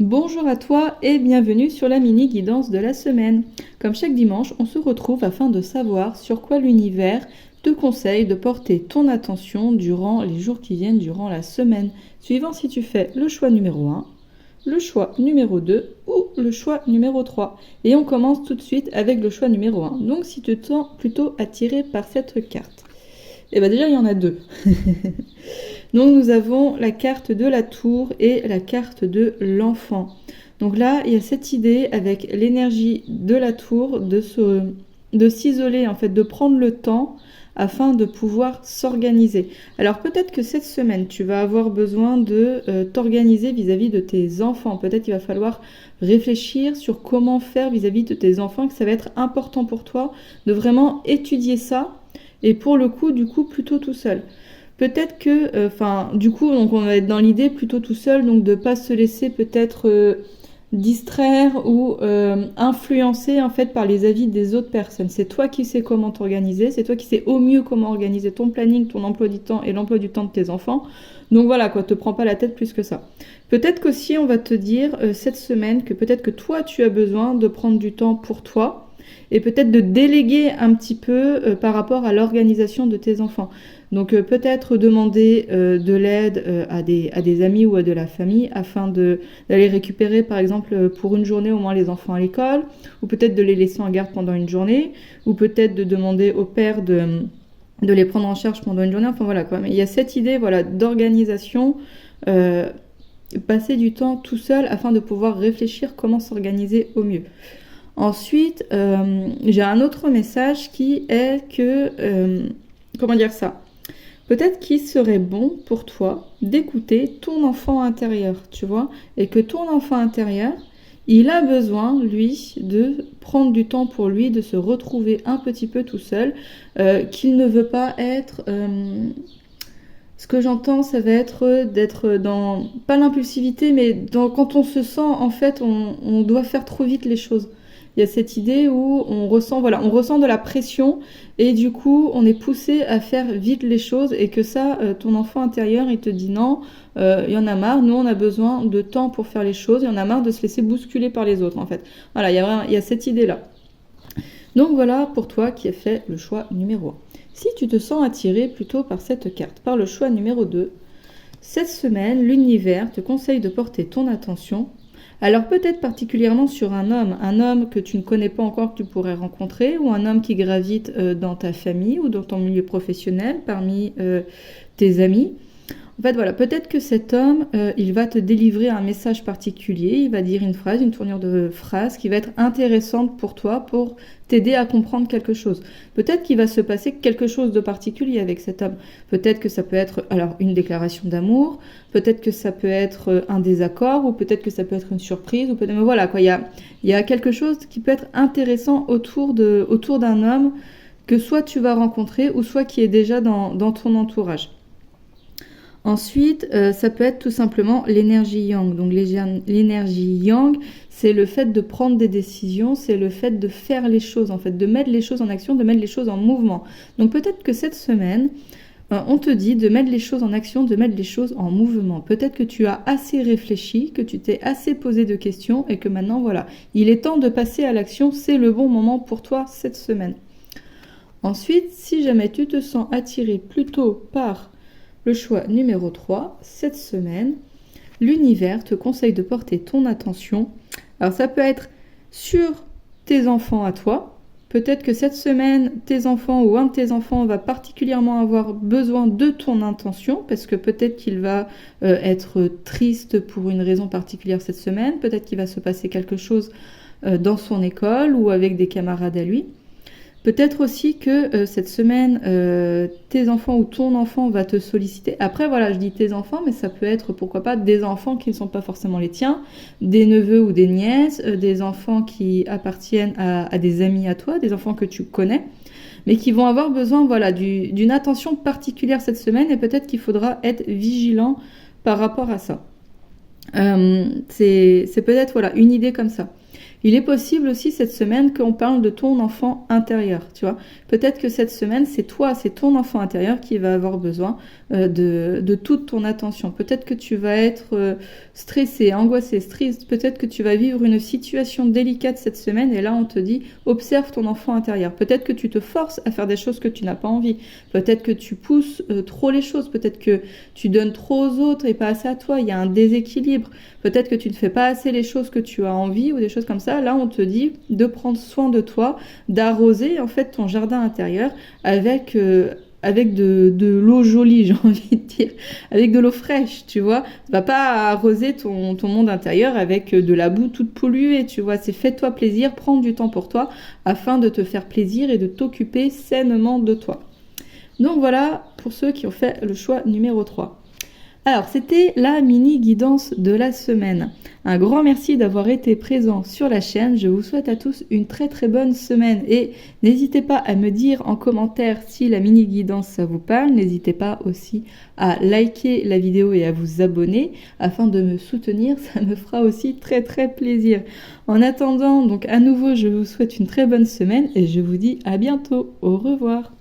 Bonjour à toi et bienvenue sur la mini guidance de la semaine. Comme chaque dimanche, on se retrouve afin de savoir sur quoi l'univers te conseille de porter ton attention durant les jours qui viennent, durant la semaine, suivant si tu fais le choix numéro 1, le choix numéro 2 ou le choix numéro 3. Et on commence tout de suite avec le choix numéro 1. Donc si tu te sens plutôt attiré par cette carte, et bien déjà il y en a deux. Donc nous avons la carte de la tour et la carte de l'enfant. Donc là, il y a cette idée avec l'énergie de la tour de s'isoler, en fait, de prendre le temps afin de pouvoir s'organiser. Alors peut-être que cette semaine, tu vas avoir besoin de t'organiser vis-à-vis de tes enfants. Peut-être qu'il va falloir réfléchir sur comment faire vis-à-vis de tes enfants, que ça va être important pour toi de vraiment étudier ça. Et pour le coup, du coup, plutôt tout seul. Peut-être que, du coup, donc on va être dans l'idée plutôt tout seul, donc de pas se laisser peut-être distraire ou influencer en fait par les avis des autres personnes. C'est toi qui sais comment t'organiser, c'est toi qui sais au mieux comment organiser ton planning, ton emploi du temps et l'emploi du temps de tes enfants. Donc voilà, quoi, te prends pas la tête plus que ça. Peut-être qu'aussi on va te dire cette semaine que peut-être que toi tu as besoin de prendre du temps pour toi et peut-être de déléguer un petit peu par rapport à l'organisation de tes enfants. Donc peut-être demander de l'aide à des amis ou à de la famille afin d'aller récupérer par exemple pour une journée au moins les enfants à l'école, ou peut-être de les laisser en garde pendant une journée, ou peut-être de demander au père de les prendre en charge pendant une journée, enfin voilà quoi. Mais il y a cette idée voilà, d'organisation, passer du temps tout seul afin de pouvoir réfléchir comment s'organiser au mieux. Ensuite, j'ai un autre message qui est que, comment dire ça ? Peut-être qu'il serait bon pour toi d'écouter ton enfant intérieur, tu vois, et que ton enfant intérieur, il a besoin, lui, de prendre du temps pour lui, de se retrouver un petit peu tout seul, qu'il ne veut pas être... ce que j'entends, ça va être d'être dans, pas l'impulsivité, mais quand on se sent, en fait, on doit faire trop vite les choses. Il y a cette idée où on ressent de la pression et du coup, on est poussé à faire vite les choses et que ça, ton enfant intérieur, il te dit non, il y en a marre, nous on a besoin de temps pour faire les choses, il y en a marre de se laisser bousculer par les autres en fait. Voilà, il y a cette idée-là. Donc voilà pour toi qui as fait le choix numéro 1. Si tu te sens attiré plutôt par cette carte, par le choix numéro 2, cette semaine, l'univers te conseille de porter ton attention, alors peut-être particulièrement sur un homme que tu ne connais pas encore, que tu pourrais rencontrer, ou un homme qui gravite dans ta famille ou dans ton milieu professionnel, parmi tes amis. En fait, voilà, peut-être que cet homme, il va te délivrer un message particulier, il va dire une phrase, une tournure de phrase qui va être intéressante pour toi, pour t'aider à comprendre quelque chose. Peut-être qu'il va se passer quelque chose de particulier avec cet homme. Peut-être que ça peut être alors une déclaration d'amour, peut-être que ça peut être un désaccord, ou peut-être que ça peut être une surprise, ou peut-être, voilà quoi, il y a quelque chose qui peut être intéressant autour d'un homme que soit tu vas rencontrer, ou soit qui est déjà dans ton entourage. Ensuite, ça peut être tout simplement l'énergie yang. Donc l'énergie yang, c'est le fait de prendre des décisions, c'est le fait de faire les choses, en fait, de mettre les choses en action, de mettre les choses en mouvement. Donc peut-être que cette semaine, on te dit de mettre les choses en action, de mettre les choses en mouvement. Peut-être que tu as assez réfléchi, que tu t'es assez posé de questions et que maintenant, voilà, il est temps de passer à l'action, c'est le bon moment pour toi cette semaine. Ensuite, si jamais tu te sens attiré plutôt par le choix numéro 3, cette semaine, l'univers te conseille de porter ton attention. Alors ça peut être sur tes enfants à toi. Peut-être que cette semaine, tes enfants ou un de tes enfants va particulièrement avoir besoin de ton intention parce que peut-être qu'il va être triste pour une raison particulière cette semaine. Peut-être qu'il va se passer quelque chose dans son école ou avec des camarades à lui. Peut-être aussi que cette semaine, tes enfants ou ton enfant va te solliciter. Après, voilà, je dis tes enfants, mais ça peut être, pourquoi pas, des enfants qui ne sont pas forcément les tiens, des neveux ou des nièces, des enfants qui appartiennent à des amis à toi, des enfants que tu connais, mais qui vont avoir besoin voilà, d'une attention particulière cette semaine et peut-être qu'il faudra être vigilant par rapport à ça. C'est peut-être voilà, une idée comme ça. Il est possible aussi cette semaine qu'on parle de ton enfant intérieur, tu vois. Peut-être que cette semaine, c'est toi, c'est ton enfant intérieur qui va avoir besoin de toute ton attention. Peut-être que tu vas être stressé, angoissé, triste. Peut-être que tu vas vivre une situation délicate cette semaine et là, on te dit, observe ton enfant intérieur. Peut-être que tu te forces à faire des choses que tu n'as pas envie. Peut-être que tu pousses trop les choses. Peut-être que tu donnes trop aux autres et pas assez à toi. Il y a un déséquilibre. Peut-être que tu ne fais pas assez les choses que tu as envie ou des choses comme ça. Là, on te dit de prendre soin de toi, d'arroser en fait ton jardin intérieur avec de l'eau jolie, j'ai envie de dire, avec de l'eau fraîche, tu vois. Tu vas pas arroser ton monde intérieur avec de la boue toute polluée, tu vois. C'est fais-toi plaisir, prends du temps pour toi afin de te faire plaisir et de t'occuper sainement de toi. Donc voilà pour ceux qui ont fait le choix numéro 3. Alors, c'était la mini guidance de la semaine. Un grand merci d'avoir été présent sur la chaîne. Je vous souhaite à tous une très très bonne semaine et n'hésitez pas à me dire en commentaire si la mini guidance ça vous parle. N'hésitez pas aussi à liker la vidéo et à vous abonner afin de me soutenir. Ça me fera aussi très très plaisir. En attendant, donc à nouveau, je vous souhaite une très bonne semaine et je vous dis à bientôt. Au revoir.